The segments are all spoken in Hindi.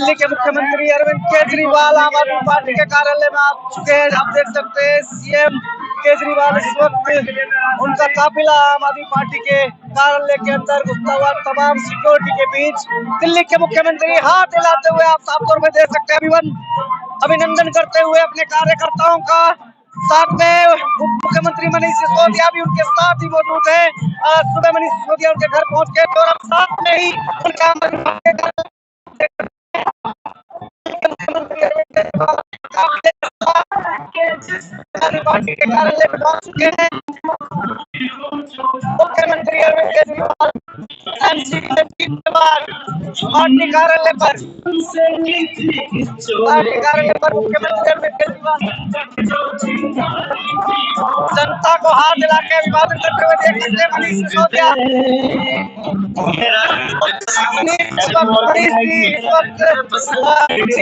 दिल्ली के मुख्यमंत्री अरविंद केजरीवाल आम आदमी पार्टी के कार्यालय में आ चुके हैं। आप देख सकते हैं सीएम केजरीवाल इस वक्त उनका काफिला आम आदमी पार्टी के कार्यालय के अंदर घुसता हुआ तमाम सिक्योरिटी के बीच दिल्ली के मुख्यमंत्री हाथ हिलाते हुए आप साफ तौर पर देख सकते हैं अभिनंदन करते हुए अपने कार्यकर्ताओं का। साथ में उप मुख्यमंत्री मनीष सिसोदिया भी उनके साथ ही मौजूद है। सुबह मनीष सिसोदिया उनके घर पहुंच गए और अब साथ में ही उनका पार्टी के कार्यालय में पहुंच चुके हैं। मुख्यमंत्री अरविंद केजरीवाल पार्टी कार्यालय पर मुख्यमंत्री अरविंद केजरीवाल जनता को हाथ मिला के अभिवादन करते हुए देख सकते हैं। मनीष सिसोदिया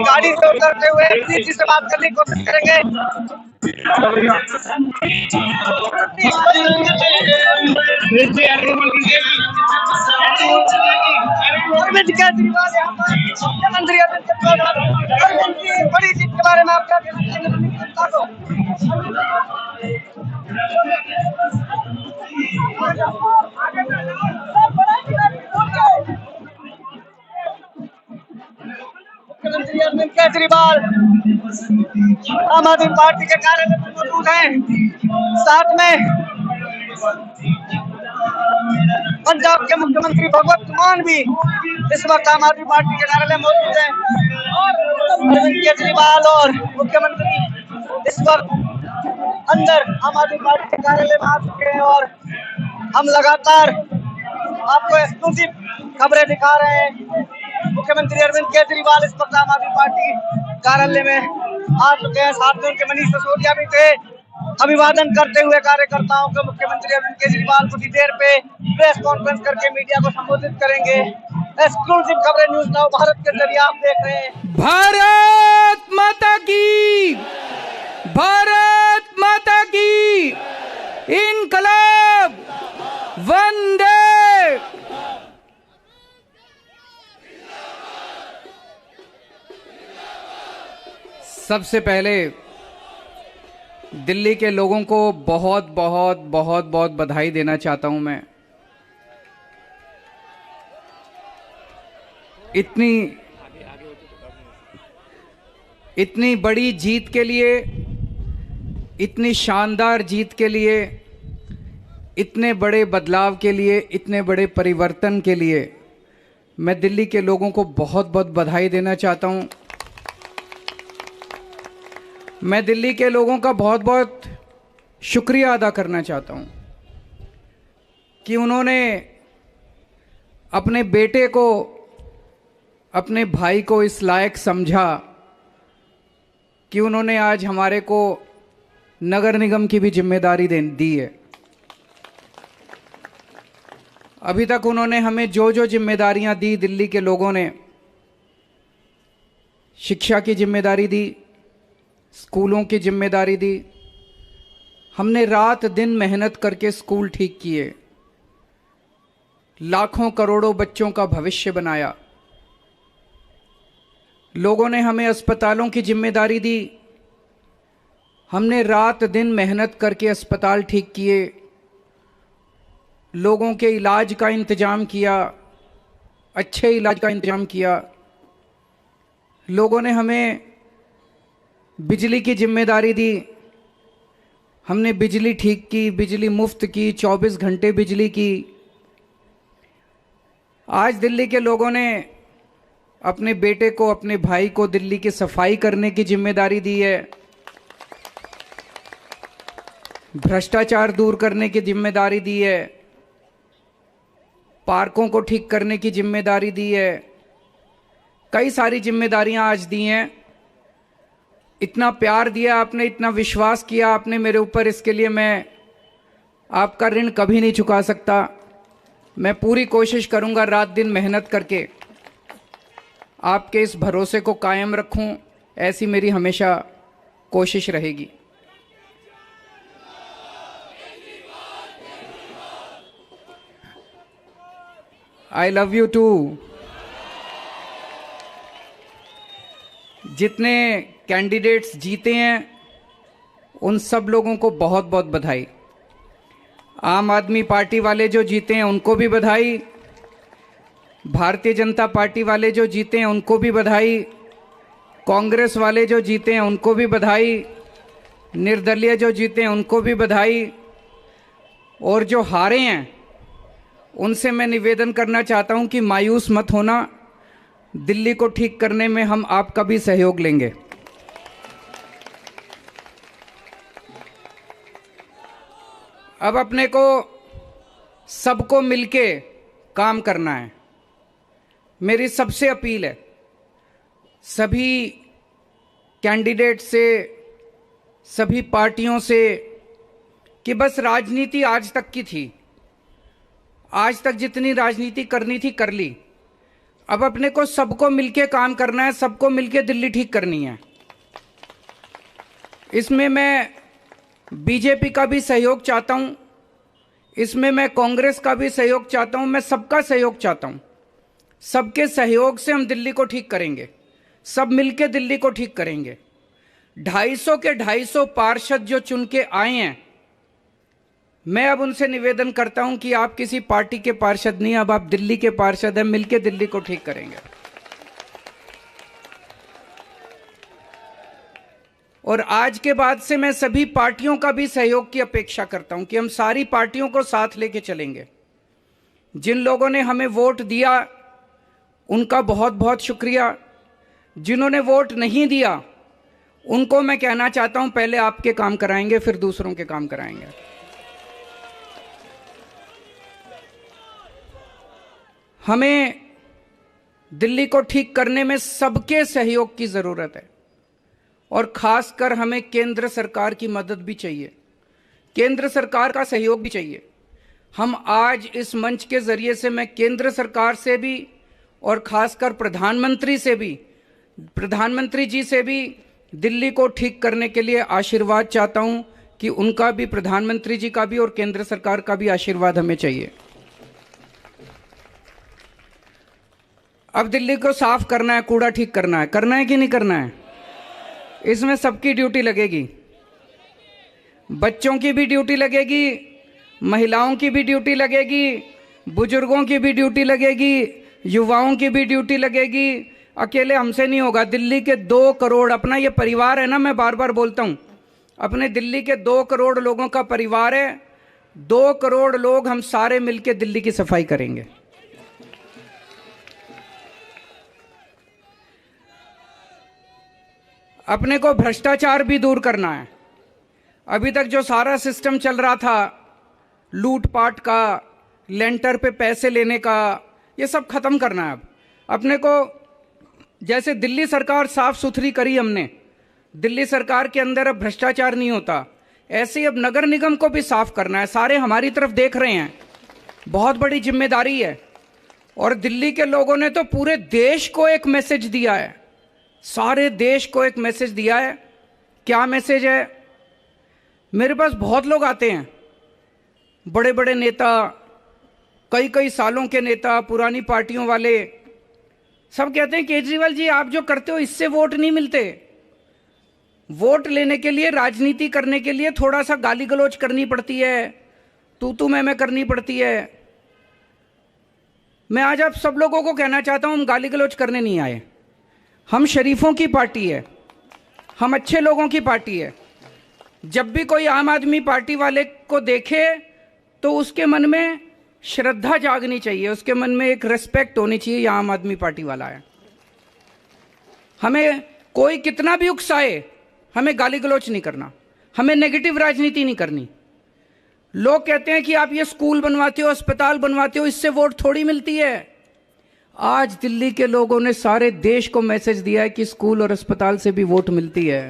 गाड़ी से उतरते हुए जी से बात करने की कोशिश करेंगे। अरविंद केजरीवाल यहाँ पर मुख्यमंत्री अरविंद केजरीवाल बड़ी जीत के बारे में आप क्या कहते हैं? मुख्यमंत्री अरविंद केजरीवाल आम आदमी पार्टी के कार्यालय में मौजूद हैं। साथ में पंजाब के मुख्यमंत्री भगवंत मान भी इस वक्त आम आदमी पार्टी के कार्यालय में मौजूद हैं। अरविंद केजरीवाल और मुख्यमंत्री इस वक्त अंदर आम आदमी पार्टी के कार्यालय में आ चुके हैं और हम लगातार आपको एक्सक्लूसिव खबरें दिखा रहे हैं। मुख्यमंत्री अरविंद केजरीवाल इस वक्त आम आदमी पार्टी कार्यालय में आ चुके हैं। साथ में उनके मनीष सिसोदिया भी थे। अभिवादन करते हुए कार्यकर्ताओं को मुख्यमंत्री अरविंद केजरीवाल कुछ ही देर पे प्रेस कॉन्फ्रेंस करके मीडिया को संबोधित करेंगे। एक्सक्लूसिव खबरें न्यूज़ नाउ भारत के जरिए आप देख रहे हैं। भारत माता की, भारत माता की, इनकलाब, वंदे। सबसे पहले दिल्ली के लोगों को बहुत बहुत बहुत बहुत बधाई देना चाहता हूं मैं। इतनी बड़ी जीत के लिए, इतनी शानदार जीत के लिए, इतने बड़े बदलाव के लिए, इतने बड़े परिवर्तन के लिए मैं दिल्ली के लोगों को बहुत बहुत बधाई देना चाहता हूं। मैं दिल्ली के लोगों का बहुत बहुत शुक्रिया अदा करना चाहता हूं कि उन्होंने अपने बेटे को, अपने भाई को इस लायक समझा कि उन्होंने आज हमारे को नगर निगम की भी जिम्मेदारी दी है। अभी तक उन्होंने हमें जो जो जिम्मेदारियां दी, दिल्ली के लोगों ने शिक्षा की जिम्मेदारी दी, स्कूलों की जिम्मेदारी दी। हमने रात दिन मेहनत करके स्कूल ठीक किए, लाखों करोड़ों बच्चों का भविष्य बनाया। लोगों ने हमें अस्पतालों की जिम्मेदारी दी, हमने रात दिन मेहनत करके अस्पताल ठीक किए, लोगों के इलाज का इंतजाम किया, अच्छे इलाज का इंतजाम किया। लोगों ने हमें बिजली की जिम्मेदारी दी, हमने बिजली ठीक की, बिजली मुफ्त की, 24 घंटे बिजली की। आज दिल्ली के लोगों ने अपने बेटे को, अपने भाई को दिल्ली की सफाई करने की जिम्मेदारी दी है, भ्रष्टाचार दूर करने की जिम्मेदारी दी है, पार्कों को ठीक करने की जिम्मेदारी दी है। कई सारी जिम्मेदारियां आज दी हैं। इतना प्यार दिया आपने, इतना विश्वास किया आपने मेरे ऊपर, इसके लिए मैं आपका ऋण कभी नहीं चुका सकता। मैं पूरी कोशिश करूंगा रात दिन मेहनत करके आपके इस भरोसे को कायम रखूं, ऐसी मेरी हमेशा कोशिश रहेगी। I love you too. जितने कैंडिडेट्स जीते हैं उन सब लोगों को बहुत बहुत बधाई। आम आदमी पार्टी वाले जो जीते हैं उनको भी बधाई, भारतीय जनता पार्टी वाले जो जीते हैं उनको भी बधाई, कांग्रेस वाले जो जीते हैं उनको भी बधाई, निर्दलीय जो जीते हैं उनको भी बधाई, और जो हारे हैं उनसे मैं निवेदन करना चाहता हूं कि मायूस मत होना, दिल्ली को ठीक करने में हम आपका भी सहयोग लेंगे। अब अपने को सबको मिलके काम करना है। मेरी सबसे अपील है सभी कैंडिडेट से, सभी पार्टियों से, कि बस राजनीति आज तक की थी, आज तक जितनी राजनीति करनी थी कर ली। अब अपने को सबको मिलके काम करना है, सबको मिलके दिल्ली ठीक करनी है। इसमें मैं बीजेपी का भी सहयोग चाहता हूं, इसमें मैं कांग्रेस का भी सहयोग चाहता हूं, मैं सबका सहयोग चाहता हूं। सबके सहयोग से हम दिल्ली को ठीक करेंगे, सब मिलके दिल्ली को ठीक करेंगे। 250 के 250 पार्षद जो चुन के आए हैं, मैं अब उनसे निवेदन करता हूं कि आप किसी पार्टी के पार्षद नहीं, अब आप दिल्ली के पार्षद हैं, मिलके दिल्ली को ठीक करेंगे। और आज के बाद से मैं सभी पार्टियों का भी सहयोग की अपेक्षा करता हूं कि हम सारी पार्टियों को साथ लेके चलेंगे। जिन लोगों ने हमें वोट दिया उनका बहुत बहुत शुक्रिया, जिन्होंने वोट नहीं दिया उनको मैं कहना चाहता हूं पहले आपके काम कराएंगे फिर दूसरों के काम कराएंगे। हमें दिल्ली को ठीक करने में सबके सहयोग की जरूरत है, और खासकर हमें केंद्र सरकार की मदद भी चाहिए, केंद्र सरकार का सहयोग भी चाहिए। हम आज इस मंच के जरिए से मैं केंद्र सरकार से भी और खासकर प्रधानमंत्री से भी, प्रधानमंत्री जी से भी दिल्ली को ठीक करने के लिए आशीर्वाद चाहता हूं कि उनका भी, प्रधानमंत्री जी का भी और केंद्र सरकार का भी आशीर्वाद हमें चाहिए। अब दिल्ली को साफ करना है, कूड़ा ठीक करना है कि नहीं करना है? इसमें सबकी ड्यूटी लगेगी, बच्चों की भी ड्यूटी लगेगी, महिलाओं की भी ड्यूटी लगेगी, बुजुर्गों की भी ड्यूटी लगेगी, युवाओं की भी ड्यूटी लगेगी। अकेले हमसे नहीं होगा। दिल्ली के 2 करोड़, अपना ये परिवार है ना, मैं बार बार बोलता हूं, अपने दिल्ली के 2 करोड़ लोगों का परिवार है। 2 करोड़ लोग हम सारे मिलकर दिल्ली की सफाई करेंगे। अपने को भ्रष्टाचार भी दूर करना है। अभी तक जो सारा सिस्टम चल रहा था, लूटपाट का, लेंटर पे पैसे लेने का, ये सब खत्म करना है। अब अपने को, जैसे दिल्ली सरकार साफ सुथरी करी हमने, दिल्ली सरकार के अंदर अब भ्रष्टाचार नहीं होता, ऐसे ही अब नगर निगम को भी साफ करना है। सारे हमारी तरफ देख रहे हैं, बहुत बड़ी जिम्मेदारी है। और दिल्ली के लोगों ने तो पूरे देश को एक मैसेज दिया है, सारे देश को एक मैसेज दिया है। क्या मैसेज है? मेरे पास बहुत लोग आते हैं, बड़े बड़े नेता, कई सालों के नेता, पुरानी पार्टियों वाले, सब कहते हैं केजरीवाल जी आप जो करते हो इससे वोट नहीं मिलते। वोट लेने के लिए, राजनीति करने के लिए थोड़ा सा गाली गलौज करनी पड़ती है, तू मैं करनी पड़ती है। मैं आज आप सब लोगों को कहना चाहता हूं, हम गाली गलौज करने नहीं आए। हम शरीफों की पार्टी है, हम अच्छे लोगों की पार्टी है। जब भी कोई आम आदमी पार्टी वाले को देखे तो उसके मन में श्रद्धा जागनी चाहिए, उसके मन में एक रिस्पेक्ट होनी चाहिए, यह आम आदमी पार्टी वाला है। हमें कोई कितना भी उकसाए, हमें गाली गलौच नहीं करना, हमें नेगेटिव राजनीति नहीं करनी। लोग कहते हैं कि आप ये स्कूल बनवाते हो, अस्पताल बनवाते हो, इससे वोट थोड़ी मिलती है। आज दिल्ली के लोगों ने सारे देश को मैसेज दिया है कि स्कूल और अस्पताल से भी वोट मिलती है।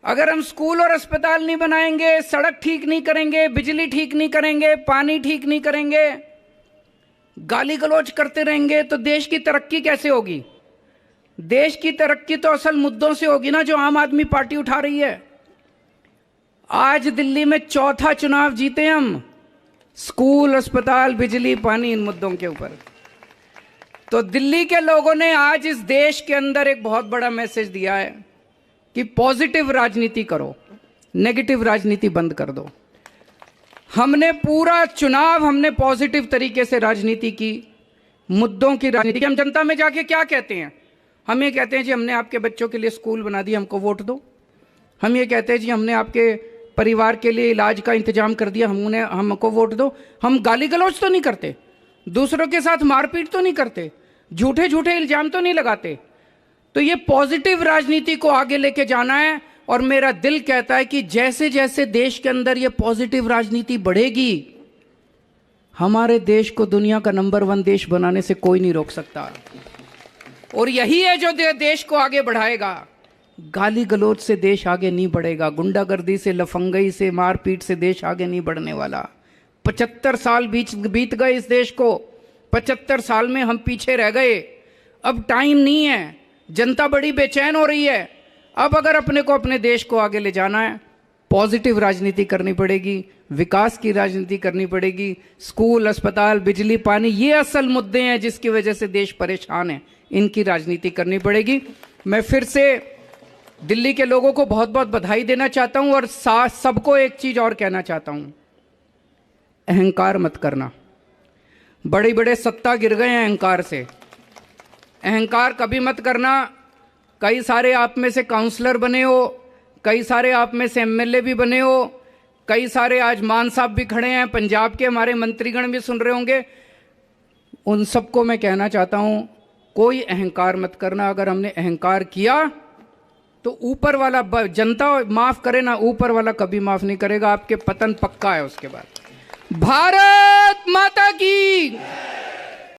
अगर हम स्कूल और अस्पताल नहीं बनाएंगे, सड़क ठीक नहीं करेंगे, बिजली ठीक नहीं करेंगे, पानी ठीक नहीं करेंगे, गाली गलौज करते रहेंगे, तो देश की तरक्की कैसे होगी? देश की तरक्की तो असल मुद्दों से होगी ना, जो आम आदमी पार्टी उठा रही है। आज दिल्ली में 4था चुनाव जीते हम, स्कूल, अस्पताल, बिजली, पानी, इन मुद्दों के ऊपर। तो दिल्ली के लोगों ने आज इस देश के अंदर एक बहुत बड़ा मैसेज दिया है कि पॉजिटिव राजनीति करो, नेगेटिव राजनीति बंद कर दो। हमने पूरा चुनाव हमने पॉजिटिव तरीके से राजनीति की, मुद्दों की राजनीति। हम जनता में जाके क्या कहते हैं? हम ये कहते हैं जी हमने आपके बच्चों के लिए स्कूल बना दिया, हमको वोट दो। हम ये कहते हैं जी हमने आपके परिवार के लिए इलाज का इंतजाम कर दिया, हमको वोट दो। हम गाली गलौज तो नहीं करते, दूसरों के साथ मारपीट तो नहीं करते, झूठे झूठे इल्जाम तो नहीं लगाते। तो ये पॉजिटिव राजनीति को आगे लेके जाना है। और मेरा दिल कहता है कि जैसे जैसे देश के अंदर ये पॉजिटिव राजनीति बढ़ेगी, हमारे देश को दुनिया का नंबर 1 देश बनाने से कोई नहीं रोक सकता। और यही है जो देश को आगे बढ़ाएगा। गाली गलौज से देश आगे नहीं बढ़ेगा, गुंडागर्दी से, लफंगई से, मारपीट से देश आगे नहीं बढ़ने वाला। 75 साल बीत गए इस देश को, 75 साल में हम पीछे रह गए। अब टाइम नहीं है, जनता बड़ी बेचैन हो रही है। अब अगर अपने को अपने देश को आगे ले जाना है, पॉजिटिव राजनीति करनी पड़ेगी, विकास की राजनीति करनी पड़ेगी। स्कूल, अस्पताल, बिजली, पानी, ये असल मुद्दे हैं जिसकी वजह से देश परेशान है, इनकी राजनीति करनी पड़ेगी। मैं फिर से दिल्ली के लोगों को बहुत बहुत बधाई देना चाहता हूं और सबको एक चीज और कहना चाहता हूं, अहंकार मत करना। बड़े बड़े सत्ता गिर गए हैं अहंकार से, अहंकार कभी मत करना। कई सारे आप में से काउंसलर बने हो, कई सारे आप में से एमएलए भी बने हो, कई सारे आज मान साहब भी खड़े हैं, पंजाब के हमारे मंत्रीगण भी सुन रहे होंगे। उन सबको मैं कहना चाहता हूं, कोई अहंकार मत करना। अगर हमने अहंकार किया तो ऊपर वाला, जनता माफ करे ना, ऊपर वाला कभी माफ नहीं करेगा। आपके पतन पक्का है उसके बाद। भारत माता की